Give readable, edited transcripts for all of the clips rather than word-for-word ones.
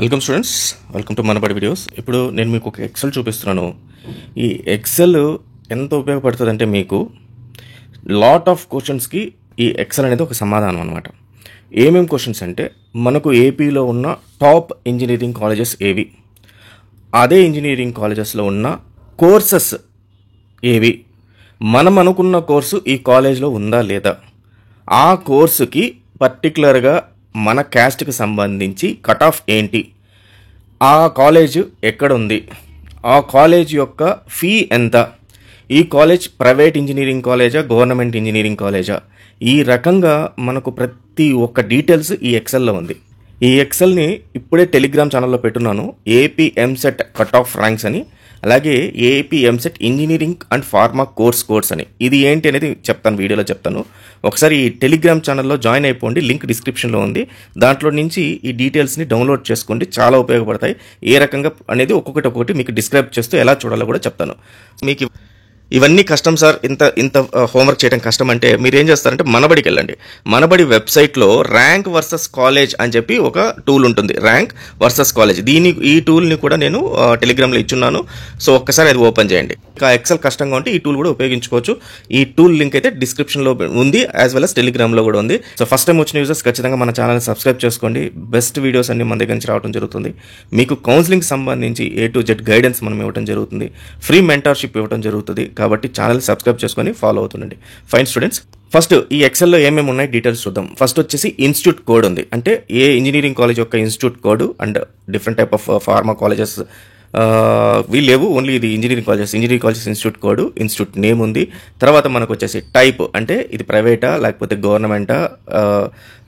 Welcome students, welcome to Manabadi videos. ఇప్పుడు నేను మీకు ఒక ఎక్సెల్ చూపిస్తున్నాను. ఈ ఎక్సెల్ ఎంత ఉపయోగపడుతుంది అంటే మీకు లాట్ ఆఫ్ క్వశ్చన్స్కి ఈ ఎక్సెల్ అనేది ఒక సమాధానం అనమాట. ఏమేమి క్వశ్చన్స్ అంటే మనకు ఏపీలో ఉన్న టాప్ ఇంజనీరింగ్ కాలేజెస్ ఏవి, అదే ఇంజనీరింగ్ కాలేజెస్లో ఉన్న కోర్సెస్ ఏవి, మనం అనుకున్న కోర్సు ఈ కాలేజ్లో ఉందా లేదా, ఆ కోర్సుకి పర్టికులర్గా మన క్యాస్ట్కి సంబంధించి కట్ ఆఫ్ ఏంటి, ఆ కాలేజ్ ఎక్కడ ఉంది, ఆ కాలేజ్ యొక్క ఫీ ఎంత, ఈ కాలేజ్ ప్రైవేట్ ఇంజనీరింగ్ కాలేజా గవర్నమెంట్ ఇంజనీరింగ్ కాలేజా, ఈ రకంగా మనకు ప్రతి ఒక్క డీటెయిల్స్ ఈ ఎక్సెల్లో ఉంది. ఈ ఎక్సెల్ని ఇప్పుడే టెలిగ్రామ్ ఛానల్లో పెట్టున్నాను. AP EAMCET cut off ranks అని, అలాగే AP EAMCET engineering and pharma course అని. ఇది ఏంటి అనేది చెప్తాను, వీడియోలో చెప్తాను. ఒకసారి ఈ టెలిగ్రామ్ ఛానల్లో జాయిన్ అయిపోండి, లింక్ డిస్క్రిప్షన్లో ఉంది. దాంట్లో నుంచి ఈ డీటెయిల్స్ని డౌన్లోడ్ చేసుకోండి, చాలా ఉపయోగపడతాయి. ఏ రకంగా అనేది ఒక్కొక్కటి మీకు డిస్క్రైబ్ చేస్తూ ఎలా చూడాలో కూడా చెప్తాను. మీకు ఇవన్నీ కష్టం సార్, ఇంత హోంవర్క్ చేయడం కష్టం అంటే మీరు ఏం చేస్తారంటే మనబడికి వెళ్ళండి. మనబడి వెబ్సైట్లో ర్యాంక్ వర్సెస్ కాలేజ్ అని చెప్పి ఒక టూల్ ఉంటుంది, ర్యాంక్ వర్సెస్ కాలేజ్. ఈ టూల్ని కూడా నేను టెలిగ్రామ్లో ఇచ్చున్నాను. సో ఒక్కసారి అది ఓపెన్ చేయండి. ఇంకా ఎక్సెల్ కష్టంగా ఉంటే ఈ టూల్ కూడా ఉపయోగించుకోవచ్చు. ఈ టూల్ లింక్ అయితే డిస్క్రిప్షన్లో ఉంది, యాజ్ వెల్ as టెలిగ్రామ్లో కూడా ఉంది. సో ఫస్ట్ టైం వచ్చిన యూజర్స్ ఖచ్చితంగా మన ఛానల్ని సబ్స్క్రైబ్ చేసుకోండి. బెస్ట్ వీడియోస్ అన్ని మన దగ్గర నుంచి రావడం జరుగుతుంది. మీకు కౌన్సిలింగ్ సంబంధించి A to Z గైడెన్స్ మనం ఇవ్వడం జరుగుతుంది, ఫ్రీ మెంటర్షిప్ ఇవ్వడం జరుగుతుంది. కాబట్టి ఛానల్ సబ్స్క్రైబ్ చేసుకొని ఫాలో అవుతుండండి. ఫైన్ స్టూడెంట్స్, ఫస్ట్ ఈ ఎక్సెల్లో ఏమేమి ఉన్నాయి డీటెయిల్స్ చూద్దాం. ఫస్ట్ వచ్చేసి ఇన్స్టిట్యూట్ కోడ్ ఉంది, అంటే ఏ ఇంజనీరింగ్ కాలేజ్ యొక్క institute code and different type of pharma colleges లేవు, ఓన్లీ ఇది engineering colleges institute code, institute name ఉంది. తర్వాత మనకు వచ్చేసి టైప్, అంటే ఇది ప్రైవేటా లేకపోతే గవర్నమెంటా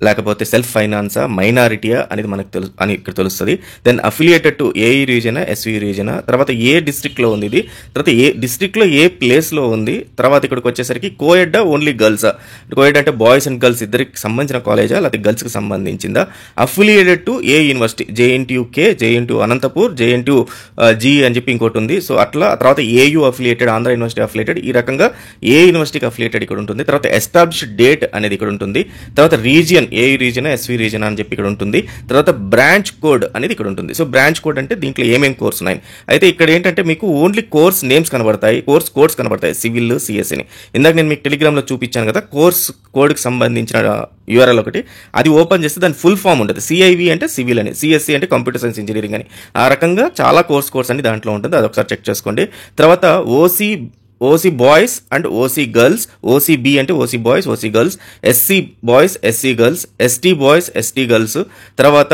లేకపోతే సెల్ఫ్ ఫైనాన్సా మైనారిటీయా అనేది మనకు ఇక్కడ తెలుస్తుంది. దెన్ అఫిలియేటెడ్ టు ఏఈ రీజనా ఎస్వీ రీజనా, తర్వాత ఏ డిస్ట్రిక్ట్లో ఉంది ఇది, తర్వాత ఏ డిస్ట్రిక్ట్లో ఏ ప్లేస్లో ఉంది, తర్వాత ఇక్కడికి వచ్చేసరికి కోయెడ్ ఓన్లీ గర్ల్సా, కోయెడ్ అంటే బాయ్స్ అండ్ గర్ల్స్ ఇద్దరికి సంబంధించిన కాలేజా లేకపోతే గర్ల్స్కి సంబంధించిందా, అఫిలియేటెడ్ టు ఏ university, JNTU-K, JNTU Anantapur, JNTU G అని చెప్పి ఇంకోటి ఉంది. సో అట్లా తర్వాత AU affiliated, Andhra university affiliated, ఈ రకంగా ఏ యూనివర్సిటీకి అఫిలియేటెడ్ ఇక్కడ ఉంటుంది. తర్వాత ఎస్టాబ్లిష్డ్ డేట్ అనేది ఇక్కడ ఉంటుంది. తర్వాత రీజియన్, ఏ రీజన్ ఎస్వీ రీజన్ అని చెప్పి ఇక్కడ ఉంటుంది. తర్వాత బ్రాంచ్ కోడ్ అనేది ఇక్కడ ఉంటుంది. సో బ్రాంచ్ కోడ్ అంటే దీంట్లో ఏమేమి కోర్స్ ఉన్నాయి. అయితే ఇక్కడ ఏంటంటే మీకు ఓన్లీ కోర్స్ నేమ్స్ కనబడతాయి, కోర్స్ కోడ్స్ కనబడతాయి, సివిల్, సిఎస్సి అని. ఇందాక నేను మీకు టెలిగ్రామ్లో చూపించాను కదా, కోర్స్ కోడ్కి సంబంధించిన URL ఒకటి, అది ఓపెన్ చేస్తే దాని ఫుల్ ఫామ్ ఉంటుంది. CIV అంటే సివిల్ అని, CSC అంటే కంప్యూటర్ సైన్స్ ఇంజనీరింగ్ అని. ఆ రకంగా చాలా కోర్స్ అని దాంట్లో ఉంటుంది, అది ఒకసారి చెక్ చేసుకోండి. తర్వాత OC boys and OC girls, OCB అంటే OC boys OC girls, SC boys SC girls, ST boys ST girls, తర్వాత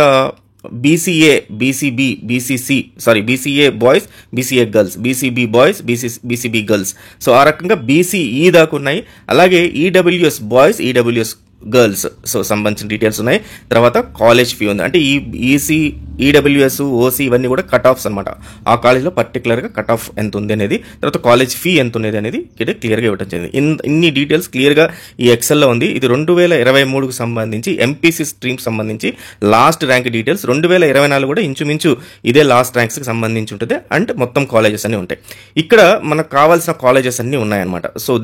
BCA BCB BCA boys BCA girls, BCB boys BCB girls. So ఆ రకంగా BCE దాకా ఉన్నాయి. అలాగే EWS boys EWS girls, so సంబంధించిన details ఉన్నాయి. తర్వాత కాలేజ్ ఫీ ఉంది, అంటే ఈ EC EWS OC ఇవన్నీ కూడా కట్ ఆఫ్స్ అనమాట. ఆ కాలేజ్లో పర్టికులర్గా కట్ ఆఫ్ ఎంత ఉంది అనేది, తర్వాత కాలేజ్ ఫీ ఎంత ఉంది అనేది ఇక్కడ క్లియర్గా ఇవ్వడం జరిగింది. ఇన్ని డీటెయిల్స్ క్లియర్గా ఈ ఎక్సెల్లో ఉంది. ఇది 2023కు సంబంధించి MPC స్ట్రీమ్కి సంబంధించి లాస్ట్ ర్యాంక్ డీటెయిల్స్. 2024 కూడా ఇంచుమించు ఇదే లాస్ట్ ర్యాంక్స్కి సంబంధించి ఉంటుంది, అండ్ మొత్తం కాలేజెస్ అన్నీ ఉంటాయి. ఇక్కడ మనకు కావాల్సిన కాలేజెస్ అన్నీ ఉన్నాయన్నమాట. సో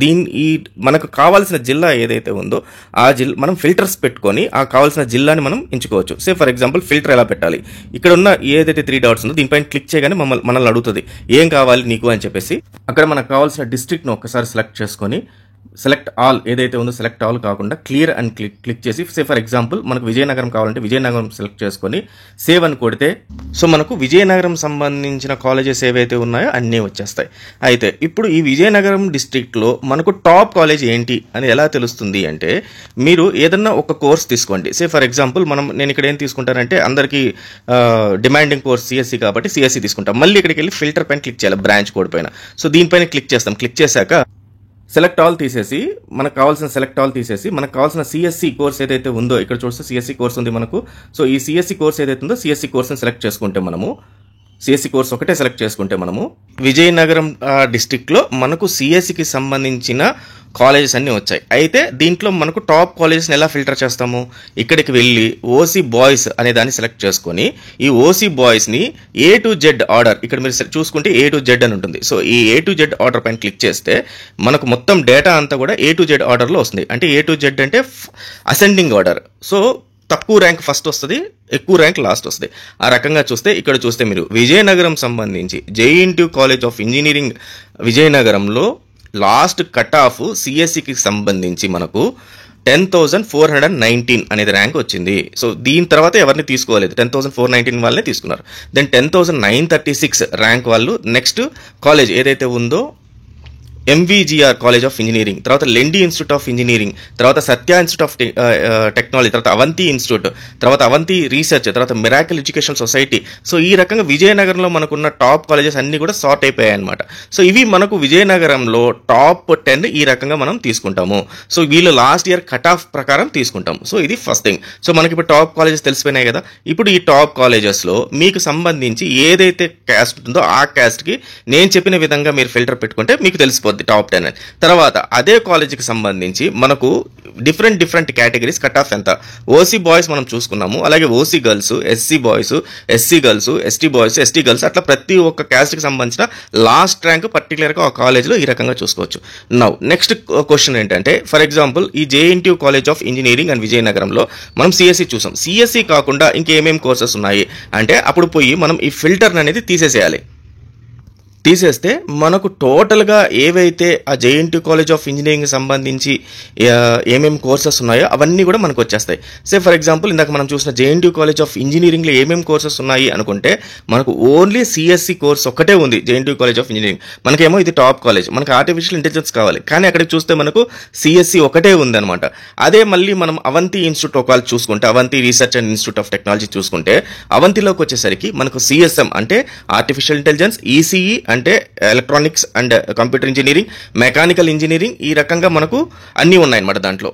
మనకు కావాల్సిన జిల్లా ఏదైతే ఉందో ఆ మనం ఫిల్టర్స్ పెట్టుకొని ఆ కావాల్సిన జిల్లాని మనం ఎంచుకోవచ్చు. సే ఫర్ ఎగ్జాంపుల్ ఫిల్టర్ ఎలా పెట్టాలి, ఇక్కడ ఉన్న ఏదైతే 3 డాట్స్ ఉందో దీనిపైన క్లిక్ చేయగానే మనల్ని అడుగుతుంది ఏం కావాలి నీకు అని చెప్పేసి. అక్కడ మనకు కావాల్సిన డిస్ట్రిక్ట్ను ఒక్కసారి సెలెక్ట్ చేసుకొని, సెలెక్ట్ ఆల్ ఏదైతే ఉందో సెలెక్ట్ ఆల్ కాకుండా క్లియర్ అని క్లిక్ చేసి, సే ఫర్ ఎగ్జాంపుల్ మనకు విజయనగరం కావాలంటే విజయనగరం సెలెక్ట్ చేసుకొని సేవ్ అని కొడితే సో మనకు విజయనగరం సంబంధించిన కాలేజెస్ ఏవైతే ఉన్నాయో అన్నీ వచ్చేస్తాయి. అయితే ఇప్పుడు ఈ విజయనగరం డిస్ట్రిక్ట్లో మనకు టాప్ కాలేజ్ ఏంటి అని ఎలా తెలుస్తుంది అంటే, మీరు ఏదన్నా ఒక కోర్స్ తీసుకోండి. సే ఫర్ ఎగ్జాంపుల్ నేను ఇక్కడ ఏం తీసుకుంటానంటే అందరికీ డిమాండింగ్ కోర్స్ CSC కాబట్టి CSC తీసుకుంటాం. మళ్ళీ ఇక్కడికి వెళ్ళి ఫిల్టర్ పైన క్లిక్ చేయాలి, బ్రాంచ్ కోడ్ పైన. సో దీనిపైన క్లిక్ చేస్తాం. క్లిక్ చేశాక సెలెక్ట్ ఆల్ తీసేసి మనకు కావాల్సిన CSC కోర్స్ ఏదైతే ఉందో ఇక్కడ చూస్తే CSC కోర్స్ ఉంది మనకు. సో ఈ CSC కోర్స్ ఏదైతే ఉందో CSC కోర్స్ని సెలెక్ట్ చేసుకుంటే మనము CSC కోర్స్ ఒకటే సెలెక్ట్ చేసుకుంటే మనము విజయనగరం డిస్ట్రిక్ట్లో మనకు CSCకి సంబంధించిన కాలేజెస్ అన్నీ వచ్చాయి. అయితే దీంట్లో మనకు టాప్ కాలేజెస్ని ఎలా ఫిల్టర్ చేస్తాము, ఇక్కడికి వెళ్ళి OC బాయ్స్ అనే దాన్ని సెలెక్ట్ చేసుకొని ఈ OC బాయ్స్ని A to Z order, ఇక్కడ మీరు చూసుకుంటే A to Z అని ఉంటుంది. సో ఈ A to Z ఆర్డర్ పైన క్లిక్ చేస్తే మనకు మొత్తం డేటా అంతా కూడా A to Z ఆర్డర్లో వస్తుంది. అంటే A to Z అంటే అసెండింగ్ ఆర్డర్. సో తక్కువ ర్యాంక్ ఫస్ట్ వస్తుంది, ఎక్కువ ర్యాంక్ లాస్ట్ వస్తుంది. ఆ రకంగా చూస్తే ఇక్కడ చూస్తే మీరు విజయనగరం సంబంధించి జేఎన్టీయూ కాలేజ్ ఆఫ్ ఇంజనీరింగ్ విజయనగరంలో లాస్ట్ కట్ ఆఫ్ సిఎస్సికి సంబంధించి మనకు 10,419 అనేది ర్యాంక్ వచ్చింది. సో దీని తర్వాత ఎవరిని తీసుకోలేదు, 10,419 వాళ్ళనే తీసుకున్నారు. దెన్ 10,936 ర్యాంక్ వాళ్ళు నెక్స్ట్ కాలేజ్ ఏదైతే ఉందో ఎంవిజిఆర్ కాలేజ్ ఆఫ్ ఇంజనీరింగ్, తర్వాత లెండి ఇన్స్టిట్యూట్ ఆఫ్ ఇంజనీరింగ్, తర్వాత సత్య ఇన్స్టిట్యూట్ ఆఫ్ టెక్నాలజీ, తర్వాత అవంతి ఇన్స్టిట్యూట్, తర్వాత అవంతి రీసెర్చ్, తర్వాత మిరాకిల్ ఎడ్యుకేషన్ సొసైటీ. సో ఈ రకంగా విజయనగరంలో మనకున్న టాప్ కాలేజెస్ అన్ని కూడా సార్ట్ అయిపోయాయి అనమాట. సో ఇవి మనకు విజయనగరంలో టాప్ 10 ఈ రకంగా మనం తీసుకుంటాము. సో వీళ్ళు లాస్ట్ ఇయర్ కట్ ఆఫ్ ప్రకారం తీసుకుంటాము. సో ఇది ఫస్ట్ థింగ్. సో మనకి ఇప్పుడు టాప్ కాలేజెస్ తెలిసిపోయినాయి కదా. ఇప్పుడు ఈ టాప్ కాలేజెస్లో మీకు సంబంధించి ఏదైతే క్యాస్ట్ ఉందో ఆ క్యాస్ట్కి నేను చెప్పిన విధంగా మీరు ఫిల్టర్ పెట్టుకుంటే మీకు తెలిసిపోతుంది టాప్ 10 అని. తర్వాత అదే కాలేజీకి సంబంధించి మనకు డిఫరెంట్ కేటగిరీస్ కట్ ఆఫ్ ఎంత, ఓసీ బాయ్స్ మనం చూసుకున్నాము, అలాగే OC girls, SC boys, SC girls, ST boys, ST girls, అట్లా ప్రతి ఒక్క క్యాస్ట్కి సంబంధించిన లాస్ట్ ర్యాంక్ పర్టికులర్గా ఆ కాలేజ్లో ఈ రకంగా చూసుకోవచ్చు. నౌ నెక్స్ట్ క్వశ్చన్ ఏంటంటే, ఫర్ ఎగ్జాంపుల్ ఈ JNTU college of engineering and విజయనగరంలో మనం సిఎస్సి చూసాం. సిఎస్సి కాకుండా ఇంకేమేమి కోర్సెస్ ఉన్నాయి అంటే అప్పుడు పోయి మనం ఈ ఫిల్టర్ అనేది తీసేసేయాలి. తీసేస్తే మనకు టోటల్గా ఏవైతే ఆ జేఎన్టీయూ కాలేజ్ ఆఫ్ ఇంజనీరింగ్ సంబంధించి ఏమేమి కోర్సెస్ ఉన్నాయో అవన్నీ కూడా మనకు వచ్చేస్తాయి. సే ఫర్ ఎగ్జాంపుల్ ఇందాక మనం చూసిన జేఎన్టీయూ కాలేజ్ ఆఫ్ ఇంజనీరింగ్లో ఏమేమి కోర్సెస్ ఉన్నాయి అనుకుంటే మనకు ఓన్లీ సిఎస్సి కోర్స్ ఒక్కటే ఉంది జేఎన్టీయూ కాలేజ్ ఆఫ్ ఇంజనీరింగ్. మనకేమో ఇది టాప్ కాలేజ్, మనకు ఆర్టిఫిషియల్ ఇంటెలిజెన్స్ కావాలి, కానీ అక్కడికి చూస్తే మనకు సిఎస్సి ఒకటే ఉంది అనమాట. అదే మళ్ళీ మనం అవంతి ఇన్స్టిట్యూట్ ఒకవేళ చూసుకుంటే, Avanthi research and institute of technology చూసుకుంటే అవంతిలోకి వచ్చేసరికి మనకు సిఎస్ఎం అంటే ఆర్టిఫిషియల్ ఇంటెలిజెన్స్, ఈసీఈ అంటే electronics and computer engineering, mechanical engineering, ఈ రకంగా మనకు అన్నీ ఉన్నాయన్నమాట దాంట్లో.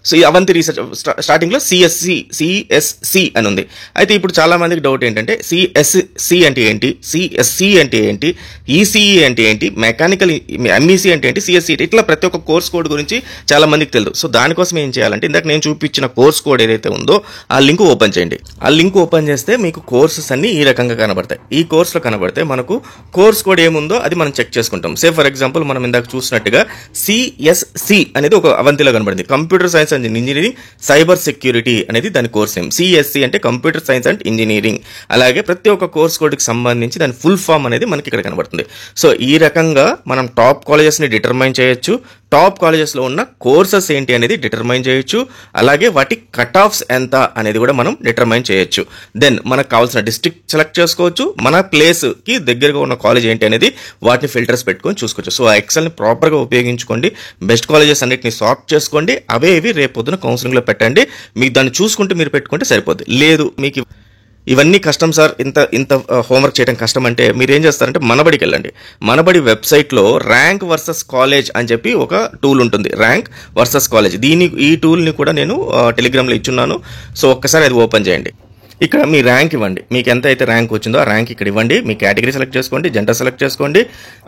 సో ఈ అవంతి రీసెర్చ్ స్టార్టింగ్లో సిఎస్సి అని ఉంది. అయితే ఇప్పుడు చాలా మందికి డౌట్ ఏంటంటే సిఎస్సి అంటే ఏంటి, సిఎస్సి అంటే ఏంటి, ఈసీఈ అంటే ఏంటి, మెకానికల్ ఎంఈసీ అంటే ఏంటి, సిఎస్సి అంటే, ఇట్లా ప్రతి ఒక్క కోర్స్ కోడ్ గురించి చాలా మందికి తెలియదు. సో దానికోసం ఏం చేయాలంటే ఇందాక నేను చూపించిన కోర్స్ కోడ్ ఏదైతే ఉందో ఆ లింక్ ఓపెన్ చేయండి. ఆ లింక్ ఓపెన్ చేస్తే మీకు కోర్సెస్ అన్ని ఈ రకంగా కనబడతాయి. ఈ కోర్సులో కనబడితే మనకు కోర్స్ కోడ్ ఏముందో అది మనం చెక్ చేసుకుంటాం. సే ఫర్ ఎగ్జాంపుల్ మనం ఇందాక చూసినట్టుగా సిఎస్సి అనేది ఒక అవంతిలో కనబడింది, computer science and engineering cyber security అనేది దాని కోర్స్ నేమ్. సిఎస్సి అంటే కంప్యూటర్ సైన్స్ అండ్ ఇంజనీరింగ్. అలాగే ప్రతి ఒక్క కోర్స్ కోడ్కి సంబంధించి దాని ఫుల్ ఫామ్ అనేది మనకి ఇక్కడ కనబడుతుంది. సో ఈ రకంగా మనం టాప్ కాలేజెస్ని డిటర్మైన్ చేయొచ్చు, టాప్ కాలేజెస్లో ఉన్న కోర్సెస్ ఏంటి అనేది డిటర్మైన్ చేయొచ్చు, అలాగే వాటి కట్ ఆఫ్స్ ఎంత అనేది కూడా మనం డిటర్మైన్ చేయొచ్చు. దెన్ మనకు కావాల్సిన డిస్ట్రిక్ట్ సెలెక్ట్ చేసుకోవచ్చు, మన ప్లేస్కి దగ్గరగా ఉన్న కాలేజ్ ఏంటి అనేది వాటిని ఫిల్టర్స్ పెట్టుకొని చూసుకోవచ్చు. సో ఆ ఎక్సెల్ని ప్రాపర్గా ఉపయోగించుకోండి, బెస్ట్ కాలేజెస్ అన్నిటిని సార్ట్ చేసుకోండి, అవే రేపు పొద్దున కౌన్సిలింగ్లో పెట్టండి. మీకు దాన్ని చూసుకుంటే మీరు పెట్టుకుంటే సరిపోద్ది. లేదు మీకు ఇవన్నీ కష్టం సార్, ఇంత హోంవర్క్ చేయడం కష్టం అంటే మీరు ఏం చేస్తారంటే మనబడికి వెళ్ళండి. మనబడి వెబ్సైట్లో ర్యాంక్ వర్సెస్ కాలేజ్ అని చెప్పి ఒక టూల్ ఉంటుంది, ర్యాంక్ వర్సెస్ కాలేజ్. ఈ టూల్ని కూడా నేను టెలిగ్రామ్లో ఇచ్చున్నాను. సో ఒక్కసారి అది ఓపెన్ చేయండి. ఇక్కడ మీ ర్యాంక్ ఇవ్వండి, మీకు ఎంత అయితే ర్యాంక్ వచ్చిందో ఆ ర్యాంక్ ఇక్కడ ఇవ్వండి. మీ కేటగిరీ సెలెక్ట్ చేసుకోండి, జెండర్ సెలెక్ట్ చేసుకోండి,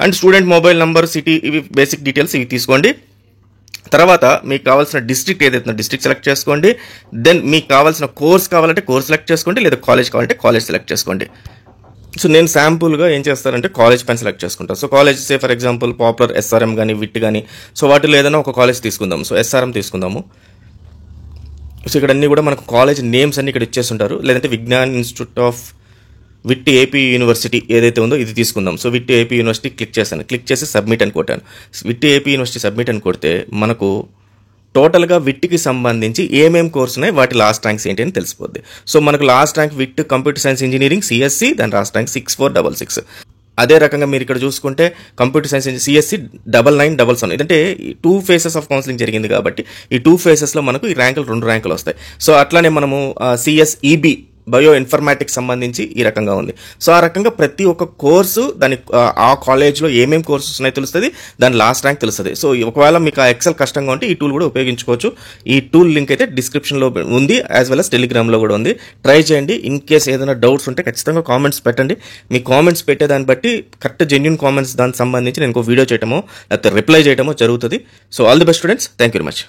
and student mobile number, city, ఇవి బేసిక్ డీటెయిల్స్ ఇవి తీసుకోండి. తర్వాత మీకు కావాల్సిన డిస్ట్రిక్ట్ ఏదైతే డిస్ట్రిక్ట్ సెలెక్ట్ చేసుకోండి. దెన్ మీకు కావాల్సిన కోర్స్ కావాలంటే కోర్స్ సెలెక్ట్ చేసుకోండి, లేదా కాలేజ్ కావాలంటే కాలేజ్ సెలెక్ట్ చేసుకోండి. సో నేను శాంపుల్గా ఏం చేస్తానంటే కాలేజ్ పైన సెలెక్ట్ చేసుకుంటాను. So college say for example popular, SRM కానీ, విట్ కానీ, సో వాటిలో ఏదైనా ఒక కాలేజ్ తీసుకుందాము. సో ఎస్ఆర్ఎం తీసుకుందాము. సో ఇక్కడ అన్నీ కూడా మనకు కాలేజ్ నేమ్స్ అన్ని ఇక్కడ ఇచ్చేస్తుంటారు. లేదంటే Vignan institute of VIT AP university ఏదైతే ఉందో ఇది తీసుకుందాం. So VIT AP university click చేశాను, క్లిక్ చేసి సబ్మిట్ అని కొట్టాను. విట్ ఏపీ యూనివర్సిటీ సబ్మిట్ అని కొడితే మనకు టోటల్గా విట్కి సంబంధించి ఏమేం కోర్స్ ఉన్నాయి, వాటి లాస్ట్ ర్యాంక్స్ ఏంటి అని తెలిసిపోద్ది. సో మనకు last rank VIT computer science engineering CSC, దాని లాస్ట్ ర్యాంక్ 6466. అదే రకంగా మీరు ఇక్కడ చూసుకుంటే కంప్యూటర్ సైన్స్ సిఎస్సి 9977. ఇదంటే 2 phases ఆఫ్ కౌన్సిలింగ్ జరిగింది కాబట్టి ఈ 2 phases మనకు ఈ ర్యాంకులు 2 ర్యాంకులు వస్తాయి. సో అట్లానే మనము సిఎస్ఈబి బయో ఇన్ఫర్మాటిక్స్ సంబంధించి ఈ రకంగా ఉంది. సో ఆ రకంగా ప్రతి ఒక్క కోర్సు దాని ఆ కాలేజ్లో ఏమేమి కోర్సెస్ ఉన్నాయో తెలుస్తుంది, దాని లాస్ట్ ర్యాంక్ తెలుస్తుంది. సో ఒకవేళ మీకు ఆ ఎక్సెల్ కష్టంగా ఉంటే ఈ టూల్ కూడా ఉపయోగించుకోవచ్చు. ఈ టూల్ లింక్ అయితే డిస్క్రిప్షన్లో ఉంది, యాజ్ వెల్ as టెలిగ్రామ్లో కూడా ఉంది. ట్రై చేయండి. ఇన్ కేస్ ఏదైనా డౌట్స్ ఉంటే ఖచ్చితంగా కామెంట్స్ పెట్టండి. మీ కామెంట్స్ పెట్టేదాన్ని బట్టి కరెక్ట్ జెన్యూన్ కామెంట్స్ దానికి సంబంధించి నేను ఇంకో వీడియో చేయటమో లేకపోతే రిప్లై చేయటమో జరుగుతుంది. So all the best students, thank you very much.